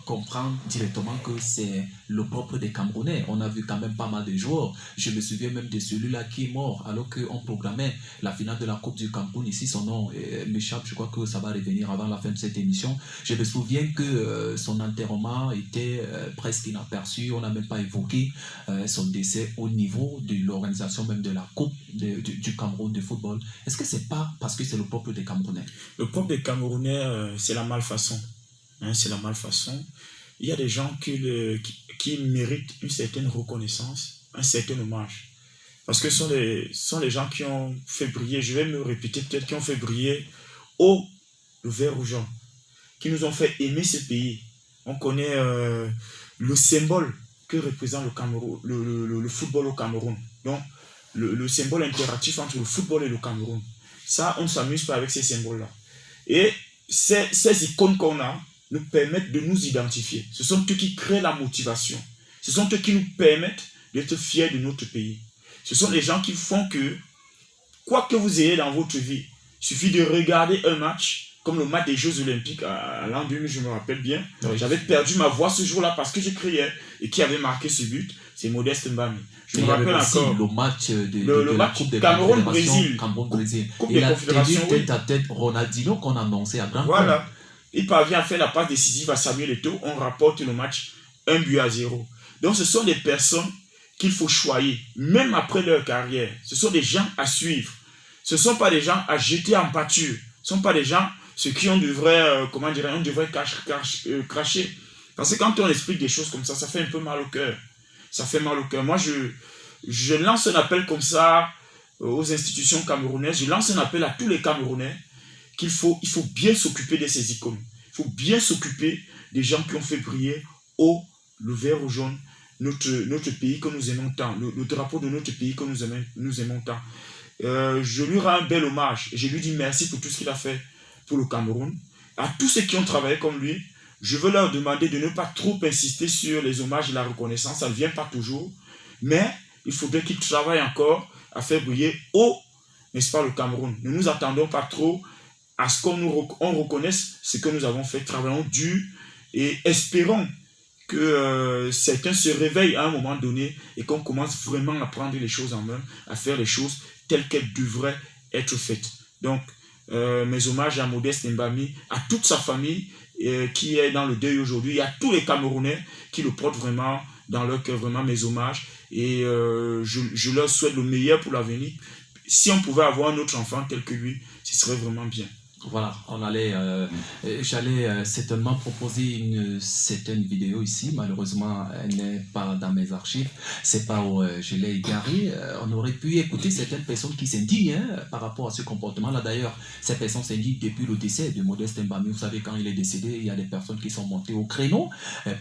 comprendre directement que c'est le propre des Camerounais. On a vu quand même pas mal de joueurs. Je me souviens même de celui-là qui est mort alors qu'on programmait la finale de la Coupe du Cameroun. Ici, son nom m'échappe. Je crois que ça va revenir avant la fin de cette émission. Je me souviens que son enterrement était presque inaperçu. On n'a même pas évoqué son décès au niveau de l'organisation même de la Coupe du Cameroun de football. Est-ce que c'est pas parce que c'est le peuple des Camerounais? Le peuple des Camerounais, c'est la malfaçon. C'est la malfaçon. Il y a des gens qui méritent une certaine reconnaissance, un certain hommage. Parce que ce sont les gens qui ont fait briller, je vais me répéter peut-être, qui ont fait briller haut le vert rouge, qui nous ont fait aimer ce pays. On connaît le symbole que représente le Cameroun, le football au Cameroun. Donc, le symbole impératif entre le football et le Cameroun. Ça, on ne s'amuse pas avec ces symboles-là. Et ces icônes qu'on a nous permettent de nous identifier. Ce sont eux qui créent la motivation. Ce sont eux qui nous permettent d'être fiers de notre pays. Ce sont les gens qui font que, quoi que vous ayez dans votre vie, il suffit de regarder un match, comme le match des Jeux Olympiques à l'an 2000, je me rappelle bien. Oui. J'avais perdu ma voix ce jour-là parce que je criais. Et qui avait marqué ce but? C'est Modeste Mbami. Je me rappelle encore le match de la Coupe des Cameroun-Brésil. Cameroun-Brésil. Il a tenu tête à tête Ronaldinho qu'on annonçait à grand. Voilà. Il parvient à faire la passe décisive à Samuel Eto'o. On rapporte le match 1-0. Donc ce sont des personnes qu'il faut choyer, même après leur carrière. Ce sont des gens à suivre. Ce ne sont pas des gens à jeter en pâture. Ce ne sont pas des gens sur qui on devrait, cracher. Parce que quand on explique des choses comme ça fait un peu mal au cœur. Ça fait mal au cœur. Moi, je lance un appel comme ça aux institutions camerounaises. Je lance un appel à tous les Camerounais il faut bien s'occuper de ces icônes. Il faut bien s'occuper des gens qui ont fait briller haut le vert ou jaune notre pays que nous aimons tant, le drapeau de notre pays que nous aimons tant. Je lui rends un bel hommage et je lui dis merci pour tout ce qu'il a fait pour le Cameroun. À tous ceux qui ont travaillé comme lui, je veux leur demander de ne pas trop insister sur les hommages et la reconnaissance. Ça ne vient pas toujours, mais il faudrait qu'ils travaillent encore à faire briller haut, n'est-ce pas, le Cameroun. Ne nous attendons pas trop à ce qu'on reconnaisse ce que nous avons fait. Travaillons dur et espérons que certains se réveillent à un moment donné et qu'on commence vraiment à prendre les choses en main, à faire les choses telles qu'elles devraient être faites. Donc, mes hommages à Modeste Mbami, à toute sa famille qui est dans le deuil aujourd'hui, et à tous les Camerounais qui le portent vraiment dans leur cœur, vraiment mes hommages. Et je leur souhaite le meilleur pour l'avenir. Si on pouvait avoir un autre enfant tel que lui, ce serait vraiment bien. Voilà, j'allais certainement proposer une certaine vidéo ici. Malheureusement, elle n'est pas dans mes archives. C'est pas où je l'ai égarée. On aurait pu écouter certaines personnes qui s'indignent par rapport à ce comportement-là. D'ailleurs, ces personnes s'indignent depuis le décès de Modeste Mbami. Vous savez, quand il est décédé, il y a des personnes qui sont montées au créneau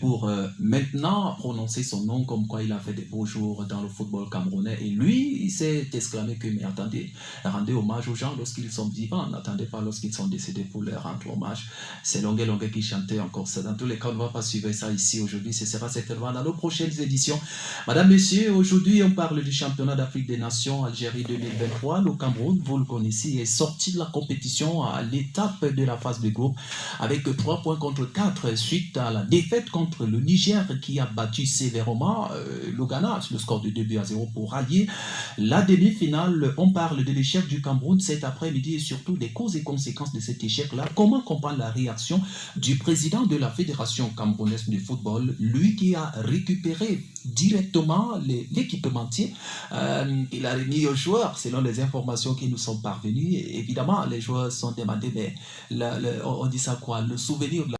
pour maintenant prononcer son nom comme quoi il a fait des beaux jours dans le football camerounais. Et lui, il s'est exclamé que, mais attendez, rendez hommage aux gens lorsqu'ils sont vivants. N'attendez pas lorsqu'ils sont décédés pour leur rendre hommage. C'est Longuet qui chantait encore ça. Dans tous les cas, on ne va pas suivre ça ici aujourd'hui. Ce sera certainement dans nos prochaines éditions. Madame, Messieurs, aujourd'hui, on parle du championnat d'Afrique des Nations Algérie 2023. Le Cameroun, vous le connaissez, est sorti de la compétition à l'étape de la phase de groupe avec 3 points contre 4 suite à la défaite contre le Niger qui a battu sévèrement le Ghana sur le score de 2-0 pour rallier la demi-finale. On parle de l'échec du Cameroun cet après-midi et surtout des causes et conséquences de cet échec-là. Comment comprendre la réaction du président de la Fédération camerounaise de football, lui qui a récupéré directement l'équipementier, il a remis aux joueurs selon les informations qui nous sont parvenues. Et évidemment, les joueurs sont demandés, mais on dit ça quoi, le souvenir de la